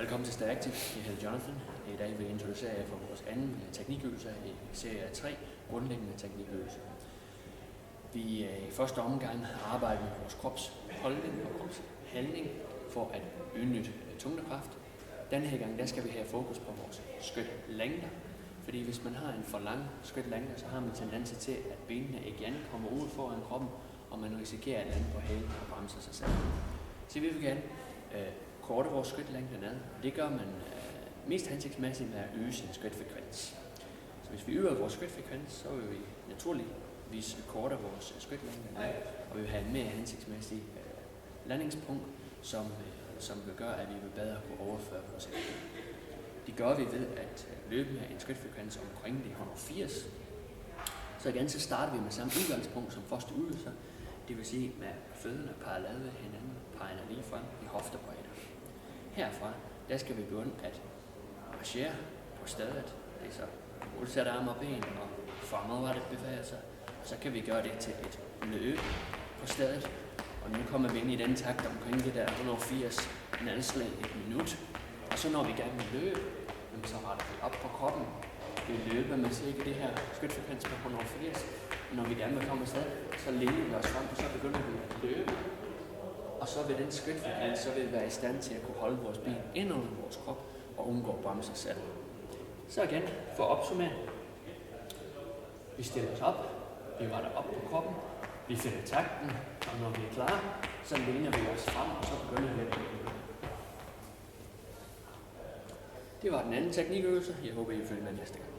Velkommen til Stayactive. Jeg hedder Jonathan. I dag vil jeg introducere jer for vores anden teknikøvelse i serie 3, grundlæggende teknikøvelse. Vi i første omgang arbejder med vores kropsholdning og kropshandling for at udnytte tyngdekraft. Denne her gang der skal vi have fokus på vores skridtlængder. Fordi hvis man har en for lang skridtlængde, så har man tendens til, at benene igen kommer ud foran kroppen, og man risikerer at lande på hælen og bremse sig selv. Så vi vil gerne korte vores skridtlængde ned. Det gør man mest hensigtsmæssigt med at øge sin skridtfrekvens. Så hvis vi øger vores skridtfrekvens, så vil vi naturligvis korte vores skridtlængde ned, og vi vil have en mere hensigtsmæssig landingspunkt, som vil gøre, at vi vil bedre kunne overføre vores energi. Det gør vi ved at løbe med en skridtfrekvens omkring de 180. Så igen så starter vi med samme udgangspunkt som første øvelse, det vil sige med fødderne parallelt ved hinanden, pegerne lige frem i hoftebredde. Herfra, der skal vi begynde at marchere på stedet. Det er så udsatte arme og ben og fremadrettet bevæger sig. Så kan vi gøre det til et løb på stedet. Og nu kommer vi ind i den takt omkring det der 180 nedslag et minut. Og så når vi gerne vil løbe, så retter vi op på kroppen. Vi løber med cirka det her skridtfrekvens på 180. Når vi gerne vil komme afsted, så læner vi os frem, og så begynder vi at løbe. Og så ved den skridtfrekvens, så vil vi være i stand til at kunne holde vores ben ind under vores krop og undgå at bremse os selv. Så igen, for at opsummere. Vi stiller os op, vi retter op på kroppen, vi finder takten, og når vi er klar, så læner vi os frem, og så begynder vi at løbe. Det var den anden teknikøvelse. Jeg håber, I følger med næste gang.